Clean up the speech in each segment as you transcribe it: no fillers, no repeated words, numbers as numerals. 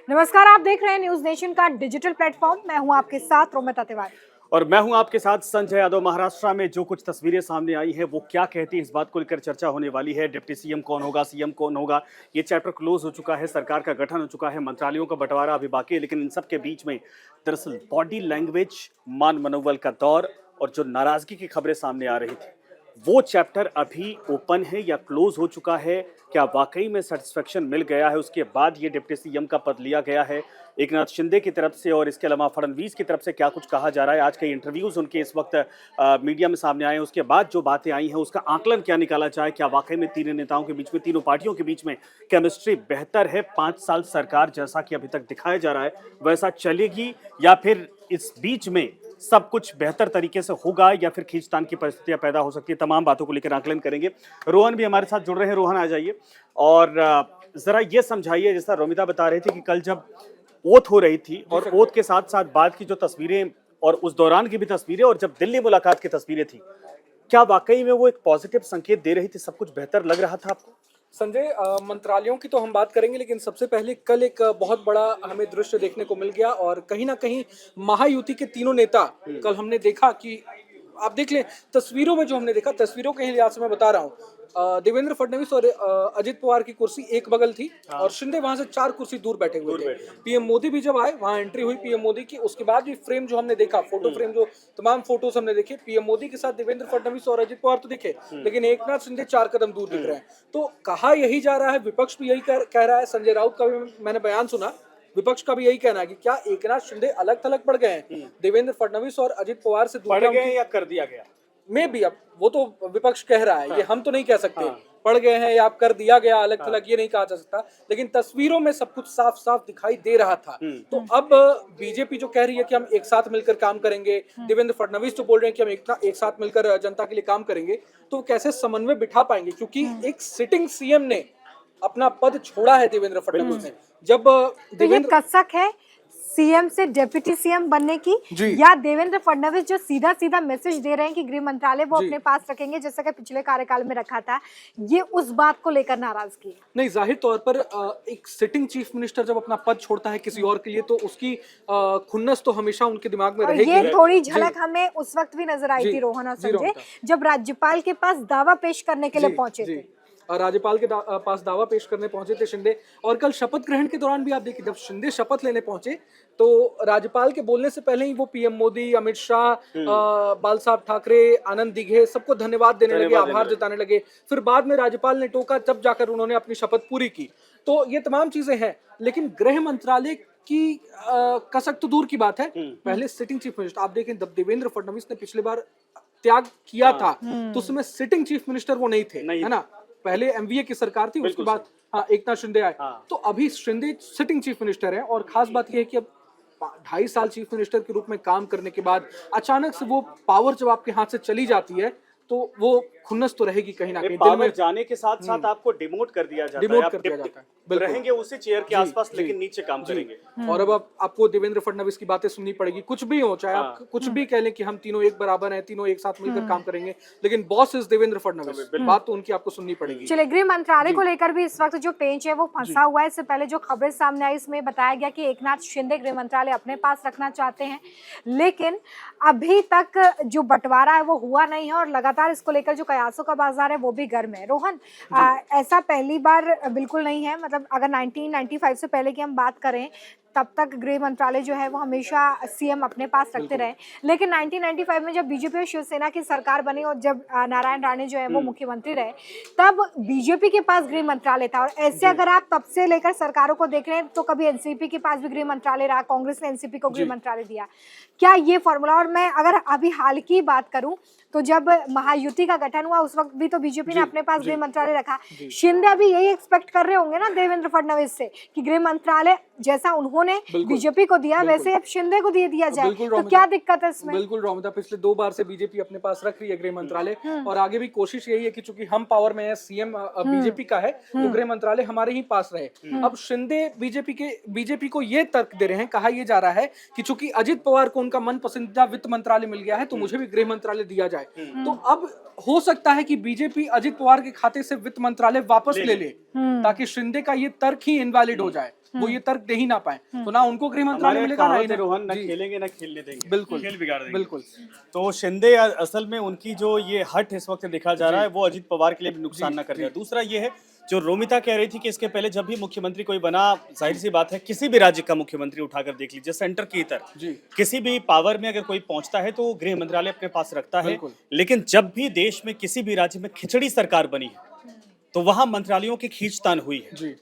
नमस्कार, आप देख रहे हैं न्यूज नेशन का डिजिटल प्लेटफॉर्म। मैं हूं आपके साथ रोमिता तिवारी और मैं हूं आपके साथ संजय यादव। महाराष्ट्र में जो कुछ तस्वीरें सामने आई हैं वो क्या कहती है, इस बात को लेकर चर्चा होने वाली है। डिप्टी सीएम कौन होगा, सीएम कौन होगा, ये चैप्टर क्लोज हो चुका है, सरकार का गठन हो चुका है, मंत्रालयों का बंटवारा अभी बाकी है। लेकिन इन सब के बीच में दरअसल बॉडी लैंग्वेज, मान मनोबल का दौर और जो नाराजगी की खबरें सामने आ रही थी, वो चैप्टर अभी ओपन है या क्लोज हो चुका है? क्या वाकई में सेटिस्फेक्शन मिल गया है, उसके बाद ये डिप्टी सीएम का पद लिया गया है एकनाथ शिंदे की तरफ से, और इसके अलावा फडणवीस की तरफ से क्या कुछ कहा जा रहा है? आज के इंटरव्यूज उनके इस वक्त मीडिया में सामने आए हैं, उसके बाद जो बातें आई हैं उसका आकलन क्या निकाला जाए? क्या वाकई में तीनों नेताओं के बीच में, तीनों पार्टियों के बीच में केमिस्ट्री बेहतर है? 5 साल सरकार जैसा कि अभी तक दिखाया जा रहा है वैसा चलेगी, या फिर इस बीच में सब कुछ बेहतर तरीके से होगा, या फिर खींचतान की परिस्थितियां पैदा हो सकती है? तमाम बातों को लेकर आकलन करेंगे। रोहन भी हमारे साथ जुड़ रहे हैं। रोहन, आ जाइए और जरा ये समझाइए, जैसा रोमिता बता रही थी कि कल जब ओथ हो रही थी और ओथ के साथ साथ बाद की जो तस्वीरें और उस दौरान की भी तस्वीरें और जब दिल्ली मुलाकात की तस्वीरें थी, क्या वाकई में वो एक पॉजिटिव संकेत दे रही थी? सब कुछ बेहतर लग रहा था आपको? संजय, मंत्रालयों की तो हम बात करेंगे, लेकिन सबसे पहले कल एक बहुत बड़ा हमें दृश्य देखने को मिल गया और कहीं ना कहीं महायुति के तीनों नेता कल हमने देखा कि आप देख लें तस्वीरों में, जो हमने देखा तस्वीरों के लिहाज से मैं बता रहा हूँ, देवेंद्र फडणवीस और अजित पवार की कुर्सी एक बगल थी और शिंदे वहां से 4 कुर्सी दूर बैठे हुए थे। पीएम मोदी भी जब आए, वहां एंट्री हुई पीएम मोदी की, उसके बाद भी फ्रेम जो हमने देखा, फोटो फ्रेम, जो तमाम फोटोज हमने देखे, पीएम मोदी के साथ देवेंद्र फडणवीस और अजित पवार तो दिखे, लेकिन एकनाथ शिंदे 4 कदम दूर दिख रहे हैं। तो कहा यही जा रहा है, विपक्ष भी यही कह रहा है, संजय राउत का भी मैंने बयान सुना, विपक्ष का भी यही कहना है कि क्या एकनाथ शिंदे अलग थलग पड़ गए हैं देवेंद्र फडणवीस और अजित पवार से दूर पड़ गए या कर दिया गया? में भी, अब वो तो विपक्ष कह रहा है, ये हम तो नहीं कह सकते पड़ गए हैं या आप कर दिया गया अलग थलग, ये नहीं कहा जा सकता, लेकिन तस्वीरों में सब कुछ साफ साफ दिखाई दे रहा था। तो अब बीजेपी जो कह रही है कि हम एक साथ मिलकर काम करेंगे, देवेंद्र फडणवीस जो बोल रहे हैं कि हम एक साथ मिलकर जनता के लिए काम करेंगे, तो कैसे समन्वय बिठा पाएंगे? क्योंकि एक सिटिंग सीएम ने अपना पद छोड़ा है देवेंद्र फडणवीस ने। जब देवेंद्र, तो ये कसक है सीएम से डिप्टी सीएम बनने की, या देवेंद्र फडणवीस जो सीधा सीधा मैसेज दे रहे हैं कि गृह मंत्रालय वो अपने पास रखेंगे जैसा कि पिछले कार्यकाल में रखा था, ये उस बात को लेकर नाराजगी? नहीं, जाहिर तौर पर एक सिटिंग चीफ मिनिस्टर जब अपना पद छोड़ता है किसी और के लिए, तो उसकी खुन्नस तो हमेशा उनके दिमाग में रहेगी। ये थोड़ी झलक हमें उस वक्त भी नजर आई थी रोहन और संजय, जब राज्यपाल के पास दावा पेश करने के लिए पहुंचे थे। राज्यपाल के पास दावा पेश करने पहुंचे थे शिंदे, और कल शपथ ग्रहण के दौरान भी आप देखिए, जब शिंदे शपथ लेने पहुंचे तो राज्यपाल के बोलने से पहले ही वो पीएम मोदी, अमित शाह, बाल साहब ठाकरे, आनंद दिघे, सबको धन्यवाद देने लगे, आभार जताने लगे। फिर बाद में राज्यपाल ने टोका, तब जाकर उन्होंने अपनी शपथ पूरी की। तो ये तमाम चीजें हैं, लेकिन गृह मंत्रालय की कसक तो दूर की बात है, पहले सिटिंग चीफ मिनिस्टर आप देखें, जब देवेंद्र फडणवीस ने पिछली बार त्याग किया था तो उसमें सिटिंग चीफ मिनिस्टर वो नहीं थे, है ना। पहले एमवीए की सरकार थी, उसके बाद एकनाथ शिंदे आए। तो अभी शिंदे सिटिंग चीफ मिनिस्टर है, और खास बात यह है कि अब 2.5 साल चीफ मिनिस्टर के रूप में काम करने के बाद अचानक से वो पावर जब आपके हाथ से चली जाती है तो वो खुन्नस तो रहेगी कहीं ना कहीं। दिल में जाने के साथ साथ आपको डिमोट कर दिया जाता है, रहेंगे उसी चेयर के आसपास लेकिन नीचे काम करेंगे। और अब आपको देवेंद्र फडणवीस की बातें सुननी पड़ेगी, कुछ भी हो, चाहे आप कुछ भी कह लें कि हम तीनों एक बराबर हैं, तीनों एक साथ मिलकर काम करेंगे, लेकिन बॉस इज देवेंद्र फडणवीस, बात तो उनकी आपको सुननी पड़ेगी। चलिए, गृह मंत्रालय को लेकर भी इस वक्त जो पेंच है वो फंसा हुआ है। इससे पहले जो खबरें सामने आई, इसमें बताया गया कि एकनाथ शिंदे गृह मंत्रालय अपने पास रखना चाहते हैं, लेकिन अभी तक जो बंटवारा है वो हुआ नहीं है और लगातार इसको लेकर जो कयासों का बाजार है वो भी गर्म है। रोहन, ऐसा पहली बार बिल्कुल नहीं है, मतलब अगर 1995 से पहले की हम बात करें तब तक गृह मंत्रालय जो है वो हमेशा सीएम अपने पास रखते रहे, लेकिन 1995 में जब बीजेपी और शिवसेना की सरकार बनी और जब नारायण राणे जो है वो मुख्यमंत्री रहे, तब बीजेपी के पास गृह मंत्रालय था। और ऐसे अगर आप तब से लेकर सरकारों को देख रहे हैं तो कभी एनसीपी के पास भी गृह मंत्रालय रहा, कांग्रेस ने एनसीपी को गृह मंत्रालय दिया। क्या ये फॉर्मूला, और मैं अगर अभी हाल की बात करूं तो जब महायुति का गठन हुआ उस वक्त भी तो बीजेपी ने अपने पास गृह मंत्रालय रखा। शिंदे अभी यही एक्सपेक्ट कर रहे होंगे ना देवेंद्र फडणवीस से कि गृह मंत्रालय जैसा उन्होंने बीजेपी को दिया वैसे अब शिंदे को दे दिया जाए, तो क्या दिक्कत है इसमें? बिल्कुल रोमिता, पिछले 2 बार से बीजेपी अपने पास रख रही है गृह मंत्रालय, और आगे भी कोशिश यही है कि चूंकि हम पावर में है, सीएम बीजेपी का है, तो गृह मंत्रालय हमारे ही पास रहे। अब शिंदे बीजेपी को ये तर्क दे रहे हैं, कहा यह जा रहा है कि चूंकि अजित पवार को उनका मन पसंदीदा वित्त मंत्रालय मिल गया है तो मुझे भी गृह मंत्रालय दिया जाए। तो अब हो सकता है कि बीजेपी अजित पवार के खाते से वित्त मंत्रालय वापस ले ले, ताकि शिंदे का ये तर्क ही इनवैलिड हो जाए। वो ये तर्क दे ही ना पाए, तो ना उनको गृह मंत्रालय मिलेगा ना कहावत है, इन्हें। रोहन, ना जी, खेलेंगे ना खेलने देंगे, बिल्कुल, खेल बिगाड़ देंगे। बिल्कुल। तो शिंदे असल में उनकी जो ये हट इस वक्त देखा जा रहा है वो अजीत पवार के लिए भी नुकसान ना कर जाए। दूसरा ये है जो रोमिता कह रही थी कि इसके पहले जब भी मुख्यमंत्री कोई बना, जाहिर सी बात है किसी भी राज्य का मुख्यमंत्री उठाकर देख लीजिए, सेंटर की तरह जी, किसी भी पावर में अगर कोई पहुंचता है तो वो गृह मंत्रालय अपने पास रखता है। बिल्कुल। लेकिन जब भी देश में किसी भी राज्य में खिचड़ी सरकार बनी है तो वहां मंत्रालयों की खींचतान हुई है। जी,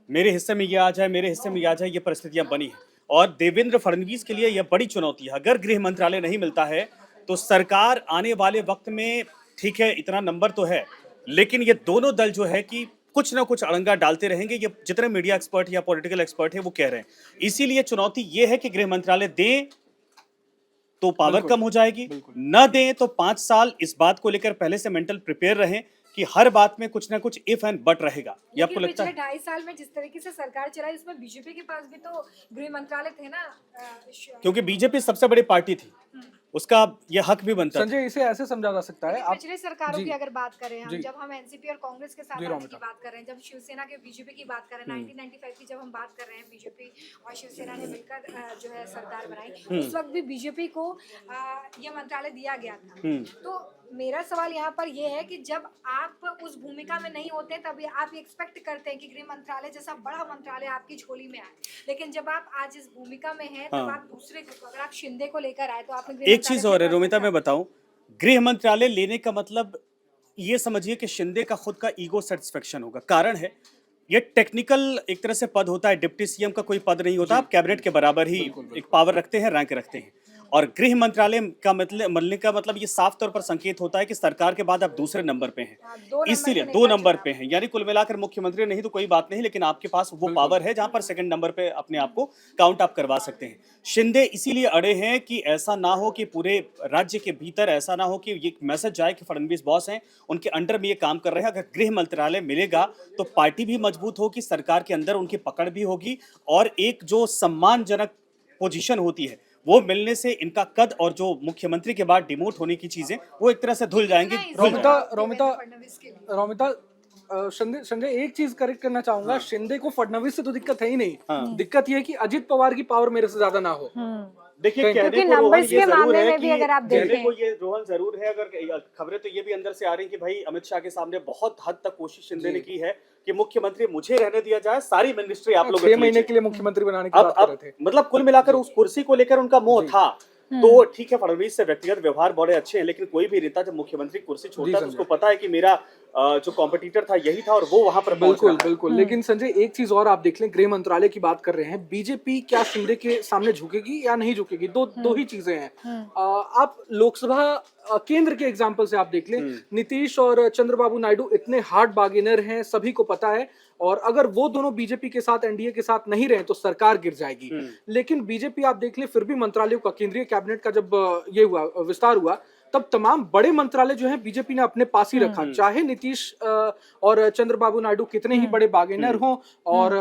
मेरे हिस्से में ये आ जाए, मेरे हिस्से में ये आ जाए, ये परिस्थितियां बनी है। और देवेंद्र फडणवीस के लिए यह बड़ी चुनौती है। अगर गृह मंत्रालय नहीं मिलता है तो सरकार आने वाले वक्त में, ठीक है इतना नंबर तो है, लेकिन ये दोनों दल जो है कि कुछ ना कुछ अड़ंगा डालते रहेंगे। ये जितने मीडिया एक्सपर्ट या पॉलिटिकल एक्सपर्ट है वो कह रहे हैं। इसीलिए चुनौती ये है कि गृह मंत्रालय दें तो पावर बिल्कुल, कम हो जाएगी, बिल्कुल। न दें तो 5 साल इस बात को लेकर पहले से मेंटल प्रिपेयर रहें कि हर बात में कुछ ना कुछ इफ एंड बट रहेगा। ये आपको लगता है? पिछले 2.5 साल में जिस तरीके से सरकार चलाई उसमें बीजेपी के पास भी तो गृह मंत्रालय थे ना। क्योंकि बीजेपी सबसे बड़ी पार्टी थी, उसका ये हक भी बनता था। संजय इसे ऐसे समझा जा सकता है, लेकिन आप पिछले सरकारों जी, की अगर बात करें हम, जी। जब हम एनसीपी और कांग्रेस के साथ जी, आने रोमिता। की बात कर रहे हैं, जब शिवसेना के बीजेपी की बात कर रहे हैं, 1995 की जब हम बात कर रहे हैं, बीजेपी और शिवसेना ने मिलकर जो है सरकार बनाई, उस वक्त भी बीजेपी को ये मंत्रालय दिया गया था। तो मेरा सवाल यहाँ पर ये है कि जब आप उस भूमिका में नहीं होते तब आप एक्सपेक्ट करते हैं कि गृह मंत्रालय जैसा बड़ा मंत्रालय आपकी झोली में आए, लेकिन जब आप आज इस भूमिका में हैं तब आप दूसरे को, अगर आप शिंदे को लेकर आए तो आपने गृह एक चीज और है रोमिता, मैं बताऊं, गृह मंत्रालय लेने का मतलब ये समझिए कि शिंदे का खुद का ईगो सेटिस्फेक्शन होगा। कारण है ये टेक्निकल एक तरह से पद होता है, डिप्टी सीएम का कोई पद नहीं होता, आप कैबिनेट के बराबर ही एक पावर रखते हैं, रैंक रखते हैं। और गृह मंत्रालय का मतलब मिलने का मतलब ये साफ तौर पर संकेत होता है कि सरकार के बाद आप दूसरे नंबर पे हैं, इसीलिए 2 नंबर पे हैं। यानी कुल मिलाकर मुख्यमंत्री नहीं तो कोई बात नहीं, लेकिन आपके पास वो पावर है जहां पर सेकंड नंबर पे अपने आप को काउंट अप करवा सकते हैं। शिंदे इसीलिए अड़े हैं कि ऐसा ना हो कि पूरे राज्य के भीतर ऐसा ना हो कि ये मैसेज जाए कि फडणवीस बॉस हैं, उनके अंडर में ये काम कर रहे हैं। अगर गृह मंत्रालय मिलेगा तो पार्टी भी मजबूत होगी, सरकार के अंदर उनकी पकड़ भी होगी, और एक जो सम्मानजनक पोजीशन होती है वो मिलने से इनका कद और जो मुख्यमंत्री के बाद डिमोट होने की चीजें वो एक तरह से धुल जाएंगी। रोमिता, संजय एक चीज करेक्ट करना चाहूंगा, शिंदे को फडणवीस से तो दिक्कत है ही नहीं, दिक्कत ये है कि अजित पवार की पावर मेरे से ज्यादा ना हो। देखिए कहने क्योंकि को रोहन नंबर्स ये के जरूर मामले है में भी कि अगर आप कहने देखें, को ये रोहन जरूर है, अगर खबरें तो ये भी अंदर से आ रही कि भाई अमित शाह के सामने बहुत हद तक कोशिश शिंदे ने की है कि मुख्यमंत्री मुझे रहने दिया जाए, सारी मिनिस्ट्री आप लोग 6 महीने के लिए मुख्यमंत्री बनाने की बात कर रहे थे। मतलब कुल मिलाकर उस कुर्सी को लेकर उनका मोह था। तो ठीक है, फडणवीस से व्यक्तिगत व्यवहार बड़े अच्छे हैं, लेकिन कोई भी नेता जब मुख्यमंत्री कुर्सी छोड़ता है तो उसको पता है कि मेरा जो कॉम्पिटिटर था यही था और वो वहां पर बिल्कुल बिल्कुल। लेकिन संजय एक चीज और आप देख लें, गृह मंत्रालय की बात कर रहे हैं, बीजेपी क्या शिंदे के सामने झुकेगी या नहीं झुकेगी? दो ही चीजें हैं। आप लोकसभा केंद्र के एग्जाम्पल से आप देख लें, नीतीश और चंद्रबाबू नायडू इतने हार्ड बार्गेनर हैं, सभी को पता है, और अगर वो दोनों बीजेपी के साथ, एनडीए के साथ नहीं रहे तो सरकार गिर जाएगी। लेकिन बीजेपी आप देख लें फिर भी मंत्रालयों का, केंद्रीय कैबिनेट का जब ये हुआ, विस्तार हुआ, तब तमाम बड़े मंत्रालय जो हैं बीजेपी ने अपने पास ही रखा, चाहे नीतीश और चंद्रबाबू नायडू कितने ही बड़े बागेनर हों, और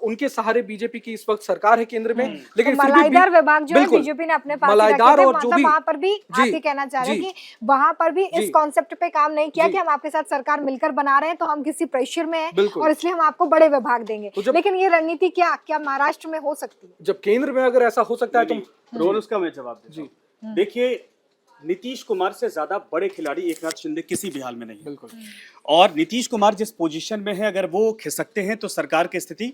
उनके सहारे बीजेपी की इस वक्त सरकार है केंद्र में। लेकिन तो मलाईदार विभाग जो है बीजेपी ने अपने पास ही रखे थे, मतलब वहां पर भी आप ये कहना चाह रहे हैं कि वहां पर भी इस कॉन्सेप्ट पे काम नहीं किया कि हम आपके साथ सरकार मिलकर बना रहे हैं तो हम किसी प्रेशर में हैं और इसलिए हम आपको बड़े विभाग देंगे। लेकिन ये रणनीति क्या महाराष्ट्र में हो सकती है? जब केंद्र में अगर ऐसा हो सकता है तो रोहन उसका मैं जवाब देता हूं। देखिए, नीतीश कुमार से ज्यादा बड़े खिलाड़ी एकनाथ शिंदे किसी भी हाल में नहीं। बिल्कुल। और नीतीश कुमार जिस पोजीशन में है, अगर वो खिसकते हैं तो सरकार की स्थिति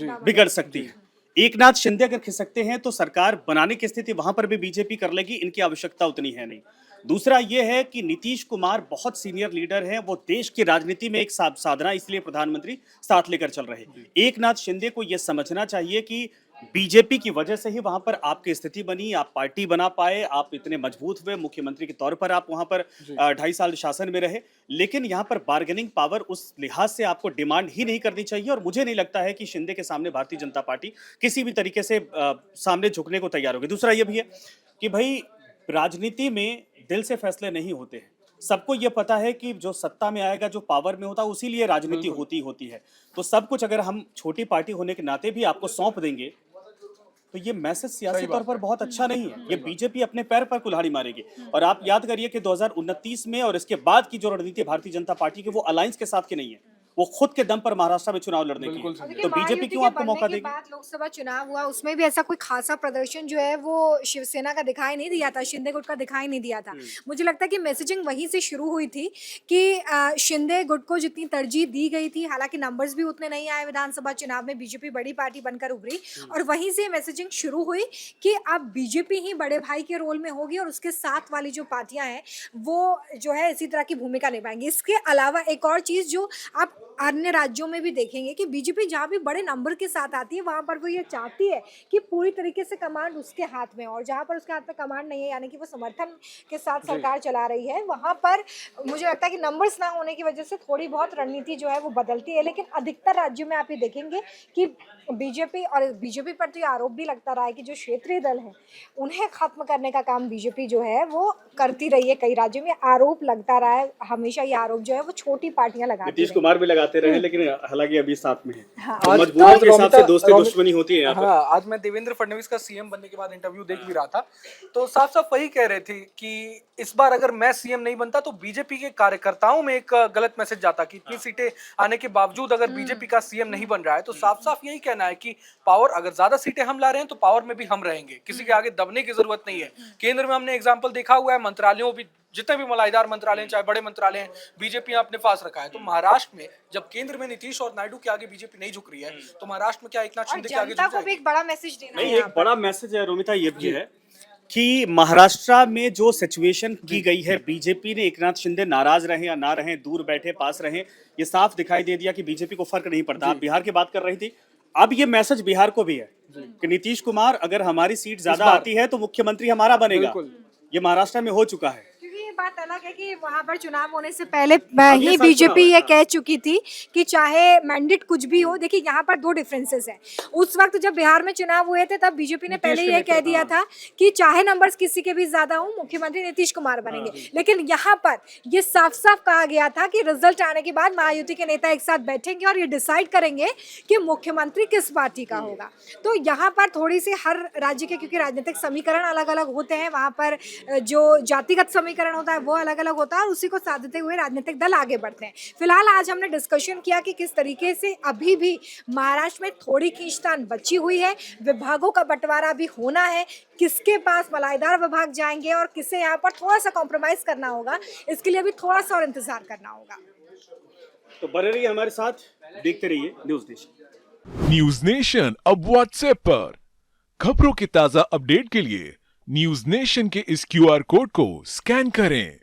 बिगड़ सकती है। एकनाथ शिंदे अगर खिसकते हैं तो सरकार बनाने की स्थिति वहां पर भी बीजेपी कर लेगी, इनकी आवश्यकता उतनी है नहीं। दूसरा ये है कि नीतीश कुमार बहुत सीनियर लीडर हैं, वो देश की राजनीति में एक साधना, इसलिए प्रधानमंत्री साथ लेकर चल रहे हैं। एकनाथ शिंदे को यह समझना चाहिए कि बीजेपी की वजह से ही वहां पर आपकी स्थिति बनी, आप पार्टी बना पाए, आप इतने मजबूत हुए, मुख्यमंत्री के तौर पर आप वहां पर 2.5 साल शासन में रहे। लेकिन यहाँ पर बार्गेनिंग पावर उस लिहाज से आपको डिमांड ही नहीं करनी चाहिए, और मुझे नहीं लगता है कि शिंदे के सामने भारतीय जनता पार्टी किसी भी तरीके से सामने झुकने को तैयार होगी। दूसरा ये भी है कि भाई राजनीति में दिल से फैसले नहीं होते हैं। सबको ये पता है कि जो सत्ता में आएगा, जो पावर में होता है, उसी लिए राजनीति होती है। तो सब कुछ अगर हम छोटी पार्टी होने के नाते भी आपको सौंप देंगे तो ये मैसेज सियासी तौर पर बहुत अच्छा नहीं है। ये बीजेपी अपने पैर पर कुल्हाड़ी मारेगी। और आप याद करिए कि 2029 में और इसके बाद की जो रणनीति भारतीय जनता पार्टी की, वो अलायंस के साथ की नहीं है, वो खुद के दम पर महाराष्ट्र में चुनाव लड़ने की। बिल्कुल सही। देखिए, तो बीजेपी महायुति क्यों के आपको बनने मौका के देगी? बाद लोकसभा चुनाव हुआ, उसमें भी ऐसा कोई खासा प्रदर्शन जो है वो शिवसेना का दिखाई नहीं दिया था, शिंदे गुट का दिखाई नहीं दिया था। मुझे लगता है कि मैसेजिंग वहीं से शुरू हुई थी कि शिंदे गुट को जितनी तरजीह दी गई थी, हालांकि नंबर्स भी उतने नहीं आए विधानसभा चुनाव में, बीजेपी बड़ी पार्टी बनकर उभरी और वहीं से मैसेजिंग शुरू हुई कि अब बीजेपी ही बड़े भाई के रोल में होगी और उसके साथ वाली जो पार्टियां हैं वो जो है इसी तरह की भूमिका निभाएंगी। इसके अलावा एक और चीज़ जो आप अन्य राज्यों में भी देखेंगे कि बीजेपी जहाँ भी बड़े नंबर के साथ आती है वहाँ पर वो ये चाहती है कि पूरी तरीके से कमांड उसके हाथ में, और जहाँ पर उसके हाथ में कमांड नहीं है यानी कि वो समर्थन के साथ सरकार चला रही है, वहाँ पर मुझे लगता है कि नंबर्स ना होने की वजह से थोड़ी बहुत रणनीति जो है वो बदलती है। लेकिन अधिकतर राज्यों में आप ये देखेंगे कि बीजेपी पर तो ये आरोप भी लगता रहा है कि जो क्षेत्रीय दल है उन्हें खत्म करने का काम बीजेपी जो है वो करती रही है। कई राज्यों में आरोप लगता रहा है, हमेशा ये आरोप जो है वो छोटी पार्टियां लगाती नीतीश रही। कुमार भी लगाते रहे, लेकिन हालांकि अभी साथ में है। हाँ। तो आज मजबूरी के हिसाब से रोमिता- दोस्ती दुश्मनी होती है यहाँ पर। हाँ, आज मैं देवेंद्र फडणवीस का सीएम बनने के बाद इंटरव्यू देख भी रहा था, तो साफ साफ वही कह रहे थे कि इस बार अगर मैं सीएम नहीं बनता तो बीजेपी के कार्यकर्ताओं में एक गलत मैसेज जाता कि इतनी सीटें आने के बावजूद अगर बीजेपी का सीएम नहीं बन रहा है, तो साफ साफ यही कहना है कि पावर, अगर ज्यादा सीटें हम ला रहे हैं तो पावर में भी हम रहेंगे, किसी के आगे दबने की जरूरत नहीं है। केंद्र में हमने एग्जाम्पल देखा हुआ है, मंत्रालयों भी, जितने भी मलाईदार मंत्रालय चाहे बड़े मंत्रालय हैं, बीजेपी अपने पास रखा है। तो महाराष्ट्र में जब केंद्र में नीतीश और नायडू के आगे बीजेपी नहीं झुक रही है, तो महाराष्ट्र में क्या एकनाथ और शिंदे के आगे जनता झुक को भी जाएगी? एक बड़ा मैसेज देना नहीं, है एक बड़ा मैसेज है रोमिता, ये भी है कि महाराष्ट्र में जो सिचुएशन की गई है, बीजेपी ने एकनाथ शिंदे नाराज रहे या ना रहे, दूर बैठे पास रहे, ये साफ दिखाई दे दिया कि बीजेपी को फर्क नहीं पड़ता। आप बिहार की बात कर रही थी, अब ये मैसेज बिहार को भी है कि नीतीश कुमार अगर हमारी सीट ज्यादा आती है तो मुख्यमंत्री हमारा बनेगा। बिल्कुल। ये महाराष्ट्र में हो चुका है। क्योंकि ये बात अलग है कि वहां पर चुनाव होने से पहले अगले ही साल बीजेपी चुनाव है, ये हाँ। कह चुकी थी कि चाहे मैंडेट कुछ भी हो। देखिए यहाँ पर दो डिफरेंसेस हैं। उस वक्त जब बिहार में चुनाव हुए थे तब बीजेपी ने पहले ये कह दिया था कि चाहे नंबर्स किसी के भी ज्यादा हो, मुख्यमंत्री नीतीश कुमार बनेंगे। लेकिन यहाँ पर ये साफ साफ कहा गया था कि रिजल्ट आने के बाद महायुति के नेता एक साथ बैठेंगे और ये डिसाइड करेंगे कि मुख्यमंत्री किस पार्टी का होगा। तो यहाँ पर थोड़ी सी हर राज्य के, क्योंकि राजनीतिक समीकरण अलग अलग होते हैं, वहाँ पर जो जातिगत समीकरण होता है वो अलग अलग होता है और उसी को साधते हुए राजनीतिक दल आगे बढ़ते हैं। फिलहाल आज हमने डिस्कशन किया कि किस तरीके से अभी भी महाराष्ट्र में थोड़ी खींचतान बची हुई है, विभागों का बंटवारा भी होना है, किसके पास मलाईदार विभाग जाएंगे और किसे यहाँ पर थोड़ा सा कॉम्प्रोमाइज करना होगा, इसके लिए अभी थोड़ा सा और इंतजार करना होगा। तो बने रहिए हमारे साथ, देखते रहिए न्यूज नेशन। न्यूज नेशन अब व्हाट्सएप पर खबरों के ताजा अपडेट के लिए न्यूज नेशन के इस क्यूआर कोड को स्कैन करें।